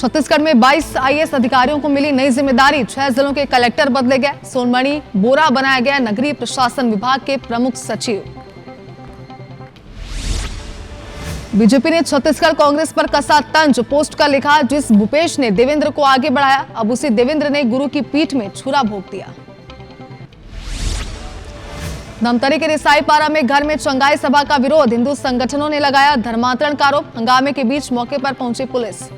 छत्तीसगढ़ में 22 आईएएस अधिकारियों को मिली नई जिम्मेदारी। 6 जिलों के कलेक्टर बदले गए। सोनमणि बोरा बनाया गया नगरीय प्रशासन विभाग के प्रमुख सचिव। बीजेपी ने छत्तीसगढ़ कांग्रेस पर कसा तंज। पोस्ट का लिखा, जिस भूपेश ने देवेंद्र को आगे बढ़ाया, अब उसी देवेंद्र ने गुरु की पीठ में छुरा भोग दिया। धमतरी के रिसाईपारा में घर में चंगाई सभा का विरोध। हिंदू संगठनों ने लगाया धर्मांतरण का आरोप। हंगामे के बीच मौके पर पहुंची पुलिस।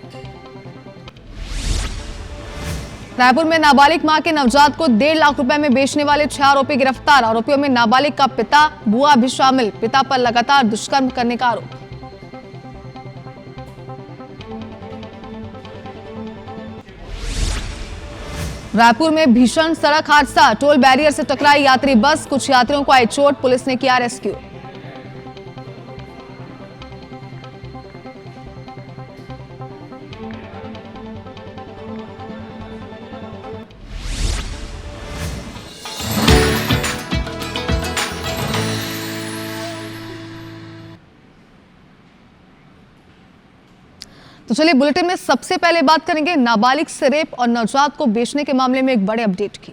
रायपुर में नाबालिग मां के नवजात को 1.5 लाख रुपए में बेचने वाले 6 आरोपी गिरफ्तार। आरोपियों में नाबालिग का पिता, बुआ भी शामिल। पिता पर लगातार दुष्कर्म करने का आरोप। रायपुर में भीषण सड़क हादसा। टोल बैरियर से टकराई यात्री बस। कुछ यात्रियों को आई चोट। पुलिस ने किया रेस्क्यू। तो चलिए बुलेटिन में सबसे पहले बात करेंगे नाबालिग से रेप और नवजात को बेचने के मामले में एक बड़े अपडेट की।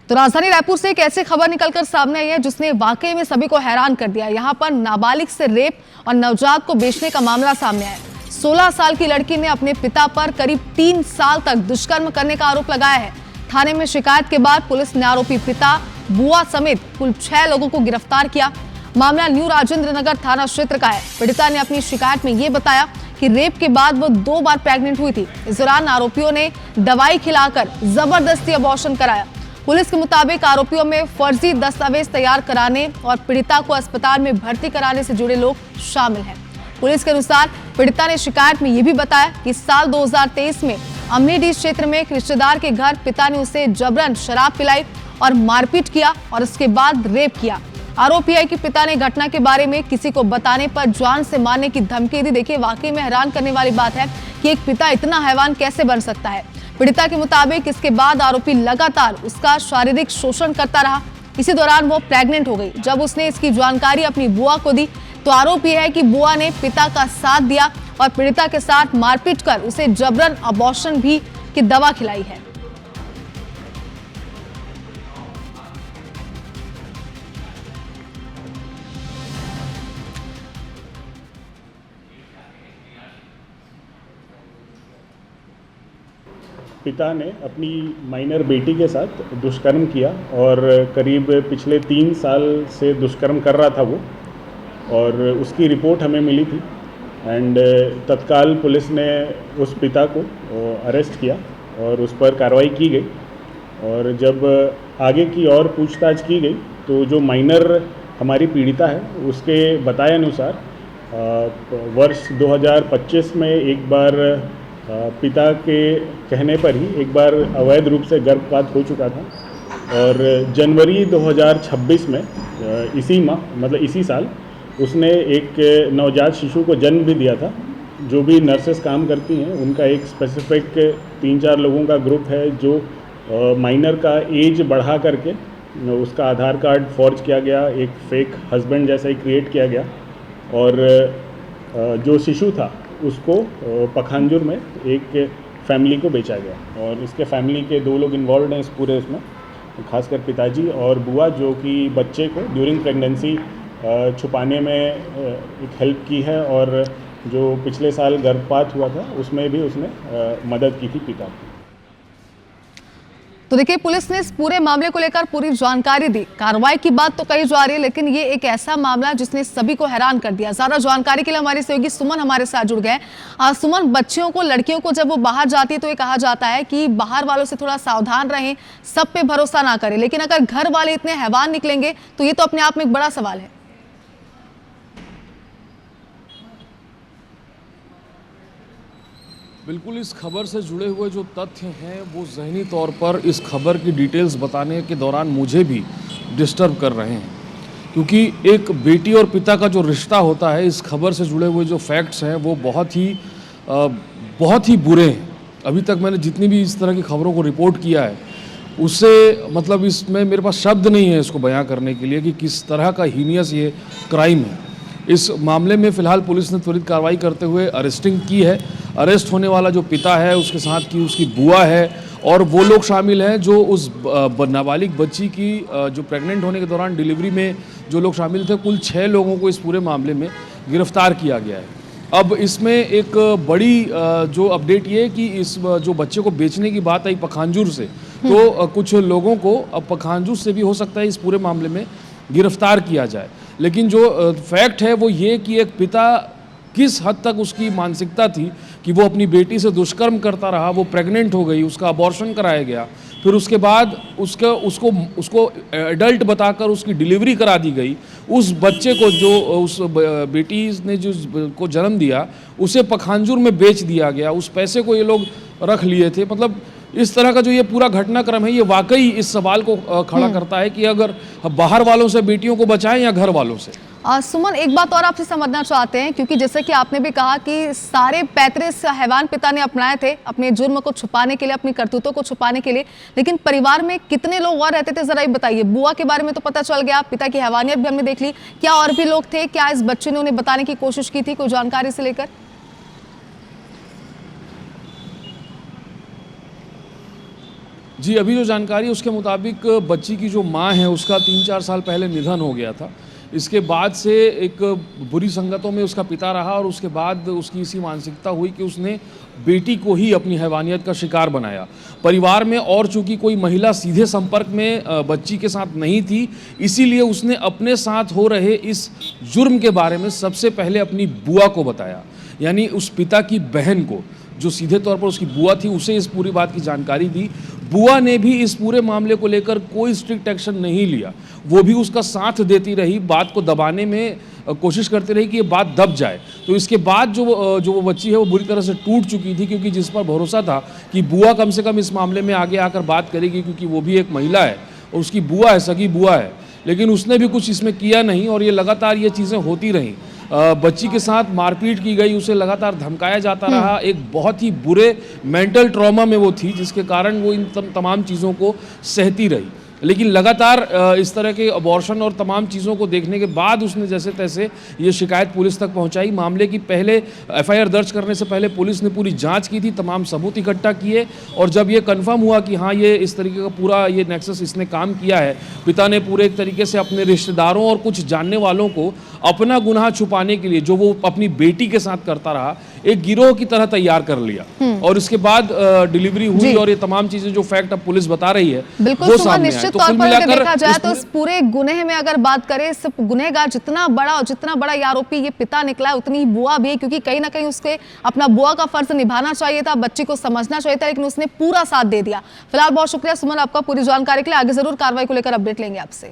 तो राजधानी रायपुर से एक ऐसी खबर निकलकर सामने आई है जिसने वाकई में सभी को हैरान कर दिया। यहां पर नाबालिग से रेप और नवजात को बेचने का मामला सामने आया। 16 साल की लड़की ने अपने पिता पर करीब 3 साल तक दुष्कर्म करने का आरोप लगाया है। थाने में शिकायत के बाद पुलिस ने आरोपी पिता, बुआ समेत कुल 6 लोगों को गिरफ्तार किया। मामला न्यू राजेंद्र नगर थाना क्षेत्र का है। पीड़िता ने अपनी शिकायत में यह बताया कि रेप के बाद वो 2 बार प्रेग्नेंट हुई थी। इस दौरान आरोपियों ने दवाई खिलाकर जबरदस्ती अबॉर्शन कराया। पुलिस के मुताबिक आरोपियों में फर्जी दस्तावेज तैयार कराने और पीड़िता को अस्पताल में भर्ती कराने से जुड़े लोग शामिल हैं। पुलिस के अनुसार पीड़िता ने शिकायत में यह भी बताया कि साल 2023 में अमलीडीह क्षेत्र में एक रिश्तेदार के घर पिता ने उसे जबरन शराब पिलाई और मारपीट किया और उसके बाद रेप किया। आरोप यह है कि पिता ने घटना के बारे में किसी को बताने पर जान से मारने की धमकी दी। देखिए, वाकई में हैरान करने वाली बात है कि एक पिता इतना हैवान कैसे बन सकता है। पीड़िता के मुताबिक इसके बाद आरोपी लगातार उसका शारीरिक शोषण करता रहा। इसी दौरान वो प्रेग्नेंट हो गई। जब उसने इसकी जानकारी अपनी बुआ को दी तो आरोप यह है कि बुआ ने पिता का साथ दिया और पीड़िता के साथ मारपीट कर उसे जबरन अबॉर्शन भी की दवा खिलाई है। पिता ने अपनी माइनर बेटी के साथ दुष्कर्म किया और करीब पिछले 3 साल से दुष्कर्म कर रहा था वो, और उसकी रिपोर्ट हमें मिली थी एंड तत्काल पुलिस ने उस पिता को अरेस्ट किया और उस पर कार्रवाई की गई। और जब आगे की और पूछताछ की गई तो जो माइनर हमारी पीड़िता है उसके बताए अनुसार वर्ष 2025 में एक बार पिता के कहने पर ही एक बार अवैध रूप से गर्भपात हो चुका था और जनवरी 2026 में इसी माह मतलब इसी साल उसने एक नवजात शिशु को जन्म भी दिया था। जो भी नर्सेस काम करती हैं उनका एक स्पेसिफिक 3-4 लोगों का ग्रुप है जो माइनर का एज बढ़ा करके उसका आधार कार्ड फॉर्ज किया गया, एक फेक हस्बैंड जैसा ही क्रिएट किया गया और जो शिशु था उसको पखानजूर में एक फैमिली को बेचा गया। और इसके फैमिली के 2 लोग इन्वॉल्व हैं इस पूरे उसमें, खासकर पिताजी और बुआ, जो कि बच्चे को ड्यूरिंग प्रेगनेंसी छुपाने में एक हेल्प की है और जो पिछले साल गर्भपात हुआ था उसमें भी उसने मदद की थी पिता की। तो देखिए, पुलिस ने इस पूरे मामले को लेकर पूरी जानकारी दी। कार्रवाई की बात तो कही जा रही है, लेकिन ये एक ऐसा मामला जिसने सभी को हैरान कर दिया। ज्यादा जानकारी के लिए हमारे सहयोगी सुमन हमारे साथ जुड़ गए। सुमन, बच्चियों को, लड़कियों को जब वो बाहर जाती है तो ये कहा जाता है कि बाहर वालों से थोड़ा सावधान रहें, सब पे भरोसा ना करें, लेकिन अगर घर वाले इतने हैवान निकलेंगे तो ये तो अपने आप में एक बड़ा सवाल है। बिल्कुल, इस खबर से जुड़े हुए जो तथ्य हैं वो ज़हनी तौर पर इस खबर की डिटेल्स बताने के दौरान मुझे भी डिस्टर्ब कर रहे हैं, क्योंकि एक बेटी और पिता का जो रिश्ता होता है, इस खबर से जुड़े हुए जो फैक्ट्स हैं वो बहुत ही बुरे हैं। अभी तक मैंने जितनी भी इस तरह की खबरों को रिपोर्ट किया है उससे मतलब इसमें मेरे पास शब्द नहीं है इसको बयां करने के लिए कि किस तरह का हीनियस ये क्राइम है। इस मामले में फ़िलहाल पुलिस ने त्वरित कार्रवाई करते हुए अरेस्टिंग की है। अरेस्ट होने वाला जो पिता है, उसके साथ की उसकी बुआ है और वो लोग शामिल हैं जो उस नाबालिग बच्ची की जो प्रेग्नेंट होने के दौरान डिलीवरी में जो लोग शामिल थे, कुल 6 लोगों को इस पूरे मामले में गिरफ्तार किया गया है। अब इसमें एक बड़ी जो अपडेट ये है कि इस जो बच्चे को बेचने की बात आई पखांजूर से, तो कुछ लोगों को अब पखांजूर से भी हो सकता है इस पूरे मामले में गिरफ्तार किया जाए। लेकिन जो फैक्ट है वो ये कि एक पिता किस हद तक उसकी मानसिकता थी कि वो अपनी बेटी से दुष्कर्म करता रहा, वो प्रेग्नेंट हो गई, उसका अबॉर्शन कराया गया, फिर उसके बाद उसको एडल्ट बताकर उसकी डिलीवरी करा दी गई। उस बच्चे को जो उस बेटी ने जो को जन्म दिया उसे पखांजूर में बेच दिया गया, उस पैसे को ये लोग रख लिए थे। मतलब इस तरह का जो ये पूरा घटनाक्रम है ये वाकई इस सवाल को खड़ा करता है कि अगर बाहर वालों से बेटियों को बचाएं या घर वालों से। सुमन, एक बात और आपसे समझना चाहते हैं, क्योंकि जैसे कि आपने भी कहा कि सारे पैतरे हैवान पिता ने अपनाए थे अपने जुर्म को छुपाने के लिए, अपनी करतूतों को छुपाने के लिए, लेकिन परिवार में कितने लोग और रहते थे जरा ये बताइए। बुआ के बारे में तो पता चल गया, पिता की हैवानियत भी हमने देख ली, क्या और भी लोग थे? क्या इस बच्चे ने उन्हें बताने की कोशिश की थी कोई जानकारी से लेकर? जी, अभी जो जानकारी उसके मुताबिक बच्ची की जो माँ है उसका 3-4 साल पहले निधन हो गया था। इसके बाद से एक बुरी संगतों में उसका पिता रहा और उसके बाद उसकी इसी मानसिकता हुई कि उसने बेटी को ही अपनी हैवानियत का शिकार बनाया। परिवार में और चूंकि कोई महिला सीधे संपर्क में बच्ची के साथ नहीं थी, इसीलिए उसने अपने साथ हो रहे इस जुर्म के बारे में सबसे पहले अपनी बुआ को बताया, यानी उस पिता की बहन को, जो सीधे तौर पर उसकी बुआ थी, उसे इस पूरी बात की जानकारी दी। बुआ ने भी इस पूरे मामले को लेकर कोई स्ट्रिक्ट एक्शन नहीं लिया, वो भी उसका साथ देती रही, बात को दबाने में कोशिश करती रही कि ये बात दब जाए। तो इसके बाद जो वो बच्ची है वो बुरी तरह से टूट चुकी थी, क्योंकि जिस पर भरोसा था कि बुआ कम से कम इस मामले में आगे आकर बात करेगी, क्योंकि वो भी एक महिला है और उसकी बुआ है, सगी बुआ है, लेकिन उसने भी कुछ इसमें किया नहीं और ये लगातार ये चीज़ें होती रहीं। बच्ची के साथ मारपीट की गई, उसे लगातार धमकाया जाता रहा, एक बहुत ही बुरे मेंटल ट्रॉमा में वो थी, जिसके कारण वो इन तमाम चीज़ों को सहती रही। लेकिन लगातार इस तरह के अबॉर्शन और तमाम चीज़ों को देखने के बाद उसने जैसे तैसे ये शिकायत पुलिस तक पहुंचाई। मामले की पहले एफआईआर दर्ज करने से पहले पुलिस ने पूरी जांच की थी, तमाम सबूत इकट्ठा किए और जब ये कंफर्म हुआ कि हाँ ये इस तरीके का पूरा ये नेक्सस इसने काम किया है, पिता ने पूरे एक तरीके से अपने रिश्तेदारों और कुछ जानने वालों को अपना गुनाह छुपाने के लिए, जो वो अपनी बेटी के साथ करता रहा, एक गिरोह की तरह तैयार कर लिया और इसके बाद डिलीवरी हुई और ये तमाम चीजें जो फैक्ट अब पुलिस बता रही है वो सामने आए। तो तौर पर अगर देखा जाए तो इस पूरे गुनह में अगर बात करें, इस गुनहगार जितना बड़ा ये आरोपी ये पिता निकला है, उतनी ही बुआ भी है, क्योंकि कहीं ना कहीं उसके अपना बुआ का फर्ज निभाना चाहिए था, बच्ची को समझना चाहिए था, लेकिन उसने पूरा साथ दे दिया। फिलहाल बहुत शुक्रिया सुमन आपका पूरी जानकारी के लिए, आगे जरूर कार्रवाई को लेकर अपडेट लेंगे आपसे।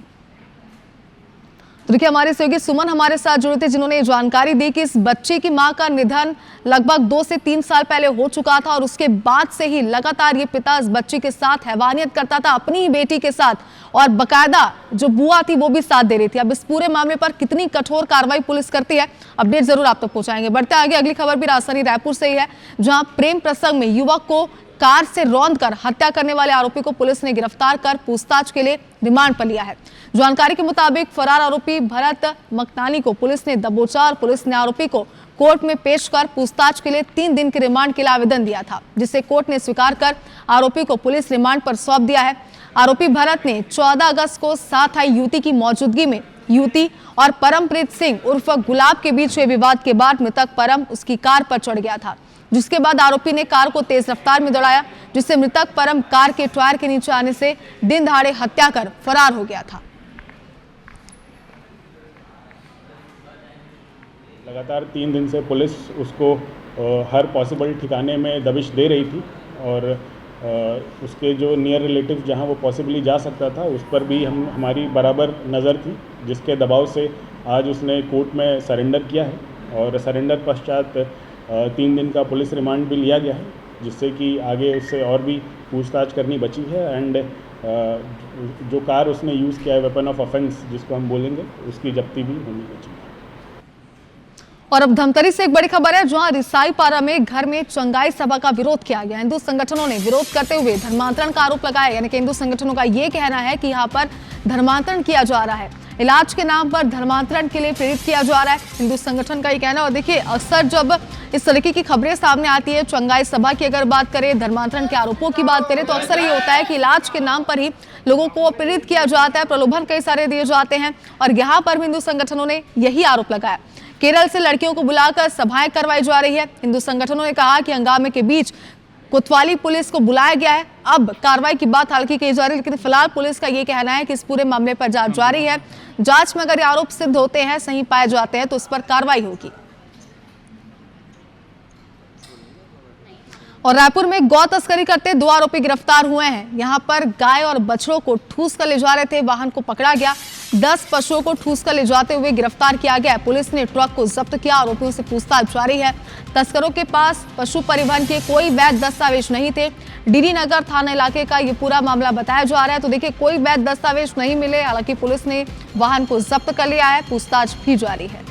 तो देखिए हमारे सहयोगी सुमन हमारे साथ जुड़े थे, जिन्होंने जानकारी दी कि इस बच्ची की मां का निधन लगभग 2 से 3 साल पहले हो चुका था और उसके बाद से ही लगातार ये पिता इस बच्ची के साथ हैवानियत करता था, अपनी ही बेटी के साथ, और बकायदा जो बुआ थी वो भी साथ दे रही थी। अब इस पूरे मामले पर कितनी कठोर कार्रवाई पुलिस करती है, अपडेट जरूर आप तक पहुंचाएंगे। बढ़ते आगे अगली खबर भी राजधानी रायपुर से ही है, जहां प्रेम प्रसंग में युवक को कार से रौंदकर हत्या करने वाले आरोपी को पुलिस ने गिरफ्तार कर पूछताछ के लिए रिमांड पर लिया है। जानकारी के मुताबिक फरार आरोपी भरत मकनानी को पुलिस ने दबोचा और पुलिस ने आरोपी को कोर्ट में पेश कर पूछताछ के लिए 3 दिन के रिमांड के लिए आवेदन दिया था, जिसे कोर्ट ने स्वीकार कर आरोपी को पुलिस रिमांड पर सौंप दिया है। आरोपी भरत ने 14 अगस्त को साथ आई युवती की मौजूदगी में युवती और परमप्रीत सिंह उर्फ गुलाब के बीच हुए विवाद के बाद मृतक परम उसकी कार पर चढ़ गया था, जिसके बाद आरोपी ने कार को तेज रफ्तार में दौड़ाया, जिससे मृतक परम कार के टायर के नीचे आने से दिन दहाड़े हत्या कर फरार हो गया था। लगातार 3 दिन से पुलिस उसको हर पॉसिबल ठिकाने में दबिश दे रही थी और उसके जो नियर रिलेटिव जहां वो पॉसिबली जा सकता था उस पर भी हमारी बराबर नज़र थी, जिसके दबाव से आज उसने कोर्ट में सरेंडर किया है और सरेंडर पश्चात 3 दिन का पुलिस रिमांड भी लिया गया है, जिससे कि आगे उससे और भी पूछताछ करनी बची है। एंड जो कार उसने यूज़ किया है, वेपन ऑफ ऑफेंस जिसको हम बोलेंगे, उसकी जब्ती भी होनी बची है। और अब धमतरी से एक बड़ी खबर है, जहां रिसाई पारा में घर में चंगाई सभा का विरोध किया गया। हिंदू संगठनों ने विरोध करते हुए धर्मांतरण का आरोप लगाया। यानी कि हिंदू संगठनों का यह कहना है कि यहां पर धर्मांतरण किया जा रहा है, इलाज के नाम पर धर्मांतरण के लिए प्रेरित किया जा रहा है, हिंदू संगठन का ये कहना है। और देखिए, अक्सर जब इस तरीके की खबरें सामने आती है, चंगाई सभा की अगर बात करें, धर्मांतरण के आरोपों की बात करें, तो अक्सर ये होता है कि इलाज के नाम पर ही लोगों को प्रेरित किया जाता है, प्रलोभन कई सारे दिए जाते हैं। और यहाँ पर हिंदू संगठनों ने यही आरोप लगाया। केरल से लड़कियों को बुलाकर सभाएं करवाई जा रही है। हिंदू संगठनों ने कहा कि हंगामे के बीच कोतवाली पुलिस को बुलाया गया है। अब कार्रवाई की बात हालांकि की जा रही है, लेकिन फिलहाल पुलिस का ये कहना है कि इस पूरे मामले पर जांच जारी है। जांच में अगर ये आरोप सिद्ध होते हैं, सही पाए जाते हैं, तो उस पर कार्रवाई होगी। और रायपुर में गौ तस्करी करते 2 आरोपी गिरफ्तार हुए हैं। यहां पर गाय और बछड़ों को ठूस कर ले जा रहे थे, वाहन को पकड़ा गया। 10 पशुओं को ठूस कर ले जाते हुए गिरफ्तार किया गया। पुलिस ने ट्रक को जब्त किया, आरोपियों से पूछताछ जारी है। तस्करों के पास पशु परिवहन के कोई वैध दस्तावेज नहीं थे। डीडी नगर थाना इलाके का ये पूरा मामला बताया जा रहा है। तो देखिए, कोई वैध दस्तावेज नहीं मिले, हालांकि पुलिस ने वाहन को जब्त कर लिया है, पूछताछ भी जारी है।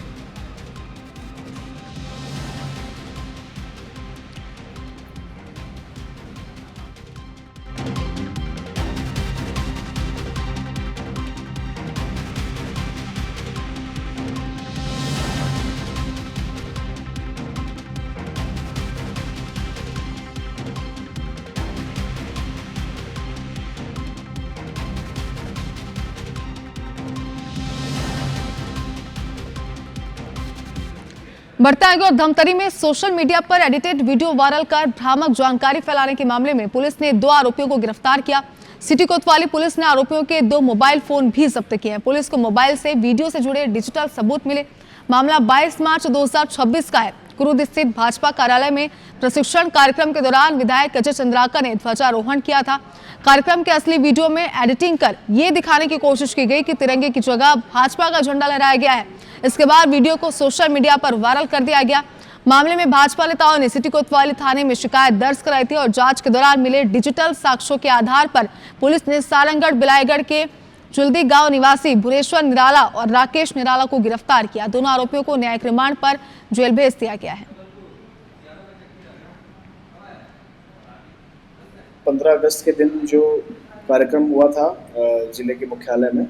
बढ़ते आगे, और धमतरी में सोशल मीडिया पर एडिटेड वीडियो वायरल कर भ्रामक जानकारी फैलाने के मामले में पुलिस ने 2 आरोपियों को गिरफ्तार किया। सिटी कोतवाली पुलिस ने आरोपियों के 2 मोबाइल फोन भी जब्त किए हैं। पुलिस को मोबाइल से वीडियो से जुड़े डिजिटल सबूत मिले। मामला 22 मार्च 2026 का है। कुरुद स्थित भाजपा कार्यालय में प्रशिक्षण कार्यक्रम के दौरान विधायक अजय चंद्राकर ने ध्वजारोहण किया था। कार्यक्रम के असली वीडियो में एडिटिंग कर ये दिखाने की कोशिश की गई कि तिरंगे की जगह भाजपा का झंडा लहराया गया है। इसके बाद वीडियो को सोशल मीडिया पर वायरल कर दिया गया। मामले में भाजपा नेताओं ने सिटी कोतवाली थाने में शिकायत दर्ज कराई थी और जांच के दौरान मिले डिजिटल साक्ष्यों के आधार पर पुलिस ने सारंगगढ़ बिलाईगढ़ के चुल्दी गांव निवासी भुरेश्वर निराला और राकेश निराला को गिरफ्तार किया। दोनों आरोपियों को न्यायिक रिमांड पर जेल भेज दिया गया है। 15 अगस्त के दिन जो कार्यक्रम हुआ था जिले के मुख्यालय में,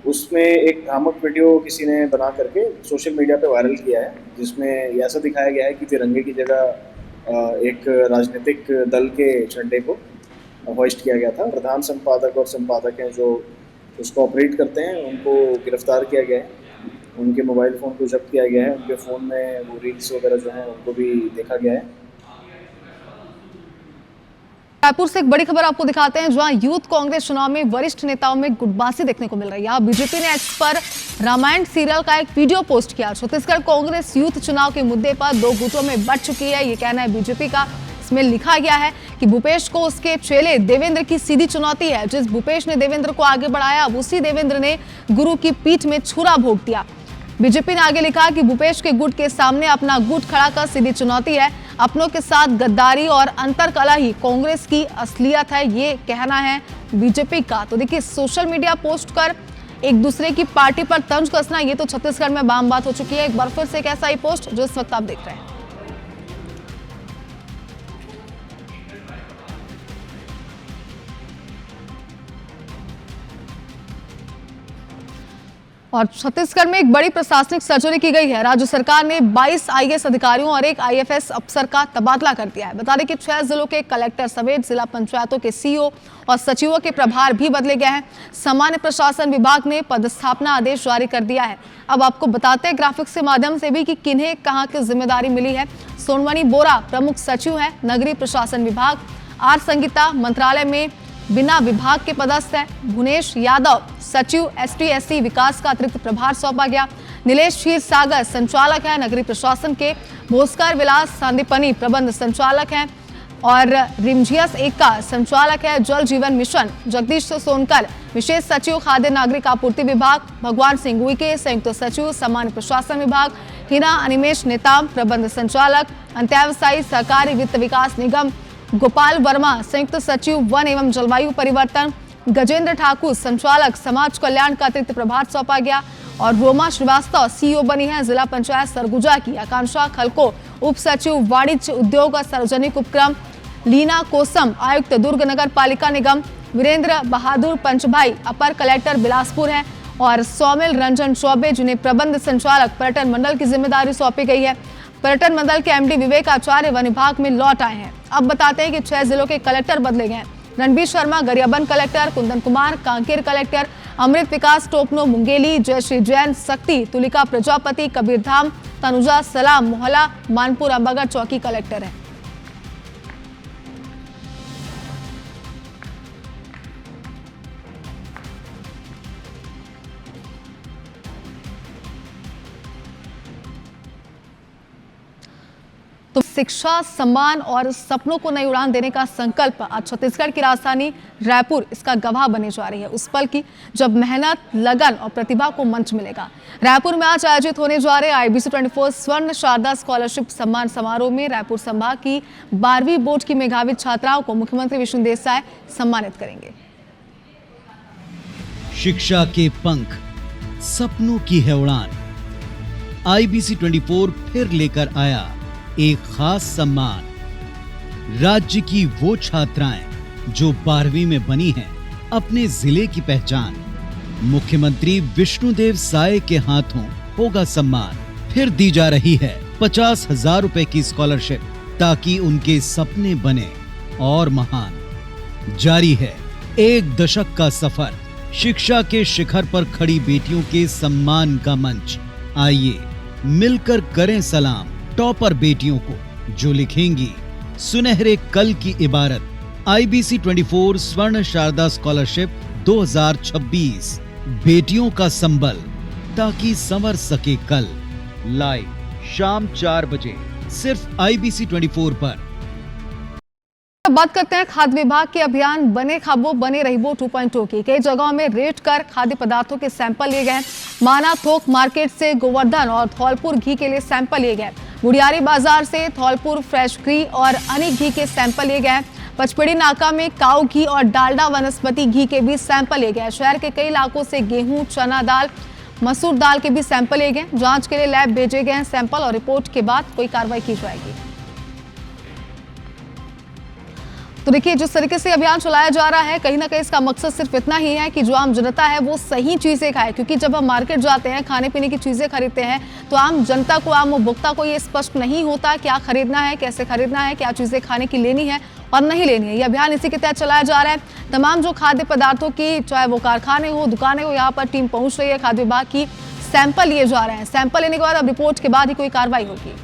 उसमें एक भ्रामक वीडियो किसी ने बना करके सोशल मीडिया पे वायरल किया है, जिसमें ऐसा दिखाया गया है कि तिरंगे की जगह एक राजनीतिक दल के झंडे को होइस्ट किया गया था। प्रधान संपादक और संपादक हैं जो उसको ऑपरेट करते हैं, उनको गिरफ्तार किया गया है। उनके मोबाइल फ़ोन को जब्त किया गया है। उनके फ़ोन में वो रील्स वगैरह जो हैं उनको भी देखा गया है। रायपुर से एक बड़ी खबर आपको दिखाते हैं, जहां यूथ कांग्रेस चुनाव में वरिष्ठ नेताओं में गुटबाजी देखने को मिल रही है। बीजेपी ने एक्स पर रामायण सीरियल का एक वीडियो पोस्ट किया। छत्तीसगढ़ कांग्रेस यूथ चुनाव के मुद्दे पर 2 गुटों में बंट चुकी है, ये कहना है बीजेपी का। इसमें लिखा गया है कि भूपेश को उसके चेले देवेंद्र की सीधी चुनौती है। जिस भूपेश ने देवेंद्र को आगे बढ़ाया, अब उसी देवेंद्र ने गुरु की पीठ में छुरा भोग दिया। बीजेपी ने आगे लिखा कि भूपेश के गुट के सामने अपना गुट खड़ा कर सीधी चुनौती है। अपनों के साथ गद्दारी और अंतरकलह ही कांग्रेस की असलियत है, ये कहना है बीजेपी का। तो देखिए, सोशल मीडिया पोस्ट कर एक दूसरे की पार्टी पर तंज कसना, ये तो छत्तीसगढ़ में आम बात हो चुकी है। एक बार फिर से एक ऐसा ही पोस्ट जो इस वक्त आप देख रहे हैं। और छत्तीसगढ़ में एक बड़ी प्रशासनिक सर्जरी की गई है। राज्य सरकार ने 22 आईएएस अधिकारियों और 1 आईएफएस अफसर का तबादला कर दिया है। बता दें कि 6 जिलों के कलेक्टर समेत जिला पंचायतों के सीईओ और सचिवों के प्रभार भी बदले गए हैं। सामान्य प्रशासन विभाग ने पदस्थापना आदेश जारी कर दिया है। अब आपको बताते हैं ग्राफिक्स के माध्यम से भी कि किन्हें कहां की जिम्मेदारी मिली है। सोनमणि बोरा प्रमुख सचिव है नगरीय प्रशासन विभाग। आर संगीता मंत्रालय में बिना विभाग के पदस्थ है। भुवनेश यादव सचिव एसटी/एससी विकास का अतिरिक्त प्रभार सौंपा गया। नीलेश क्षीर सागर संचालक है नगरीय प्रशासन के। भोस्कर विलास सांदीपनी प्रबंध संचालक हैं और रिमझियस एका संचालक है जल जीवन मिशन। जगदीश सोनकर विशेष सचिव खाद्य नागरिक आपूर्ति विभाग। भगवान सिंह उइके संयुक्त सचिव सामान्य प्रशासन विभाग। हिना अनिमेश नेताम प्रबंध संचालक अंत्यावसायी सहकारी वित्त विकास निगम। गोपाल वर्मा संयुक्त सचिव वन एवं जलवायु परिवर्तन। गजेंद्र ठाकुर संचालक समाज कल्याण का अतिरिक्त प्रभार सौंपा गया। और रोमा श्रीवास्तव सीईओ बनी है। जिला पंचायत सरगुजा की आकांक्षा खलको उप सचिव वाणिज्य उद्योग और सार्वजनिक उपक्रम, लीना कोसम आयुक्त दुर्ग नगर पालिका निगम, वीरेंद्र बहादुर पंचभाई अपर कलेक्टर बिलासपुर हैं और सौमिल रंजन चौबे जिन्हें प्रबंध संचालक पर्यटन मंडल की जिम्मेदारी सौंपी गई है। पर्यटन मंडल के एमडी विवेक आचार्य वन विभाग में लौट आए हैं। अब बताते हैं कि 6 जिलों के कलेक्टर बदले गए हैं। रणबीर शर्मा गरियाबंद कलेक्टर, कुंदन कुमार कांकेर कलेक्टर, अमृत विकास टोपनो मुंगेली, जयश्री जैन सक्ति, तुलिका प्रजापति कबीरधाम, तनुजा सलाम मोहला मानपुर अंबागढ़ चौकी कलेक्टर हैं। तो शिक्षा, सम्मान और सपनों को नई उड़ान देने का संकल्प आज छत्तीसगढ़ की राजधानी रायपुर इसका गवाह बने जा रही है। उस पल की जब मेहनत, लगन और प्रतिभा को मंच मिलेगा। रायपुर में आज आयोजित होने जा रहे IBC 24 स्वर्ण शारदा स्कॉलरशिप सम्मान समारोह में रायपुर संभाग की 12वीं बोर्ड की मेधावी छात्राओं को मुख्यमंत्री विष्णु देसाई सम्मानित करेंगे। शिक्षा के पंख, सपनों की है उड़ान। IBC 24 फिर लेकर आया एक खास सम्मान। राज्य की वो छात्राएं जो 12वीं में बनी हैं, अपने जिले की पहचान। मुख्यमंत्री विष्णुदेव साय के हाथों होगा सम्मान। फिर दी जा रही है 50,000 रुपए की स्कॉलरशिप ताकि उनके सपने बने और महान। जारी है 1 दशक का सफर, शिक्षा के शिखर पर खड़ी बेटियों के सम्मान का मंच। आइए मिलकर करें सलाम टॉपर बेटियों को, जो लिखेंगी सुनहरे कल की इबारत। IBC 24 स्वर्ण शारदा स्कॉलरशिप 2026, बेटियों का संबल ताकि संवर सके कल। लाइव शाम 4 बजे सिर्फ IBC 24 पर। बात करते हैं खाद्य विभाग के अभियान बने खाबो बने रहिबो 2.0 की। कई जगहों में रेट कर खाद्य पदार्थों के सैंपल लिए गए। माना थोक मार्केट से गोवर्धन और धौलपुर घी के लिए सैंपल लिए गए। गुड़ियारी बाजार से धौलपुर फ्रेश घी और अनिक घी के सैंपल लिए गए। पचपेड़ी नाका में काऊ घी और डालडा वनस्पति घी के भी सैंपल लिए गए। शहर के कई इलाकों से गेहूं, चना दाल, मसूर दाल के भी सैंपल लिए गए। जांच के लिए लैब भेजे गए सैंपल और रिपोर्ट के बाद कोई कार्रवाई की जाएगी। तो देखिए, जिस तरीके से अभियान चलाया जा रहा है, कहीं ना कहीं इसका मकसद सिर्फ इतना ही है कि जो आम जनता है वो सही चीजें खाए। क्योंकि जब हम मार्केट जाते हैं, खाने पीने की चीजें खरीदते हैं, तो आम जनता को, आम उपभोक्ता को ये स्पष्ट नहीं होता क्या खरीदना है, कैसे खरीदना है, क्या चीजें खाने की लेनी है और नहीं लेनी है। ये अभियान इसी के तहत चलाया जा रहा है। तमाम जो खाद्य पदार्थों की, चाहे वो कारखाने हो, दुकानें हो, यहाँ पर टीम पहुंच रही है। खाद्य विभाग की सैंपल लिए जा रहे हैं। सैंपल लेने के बाद अब रिपोर्ट के बाद ही कोई कार्रवाई होगी।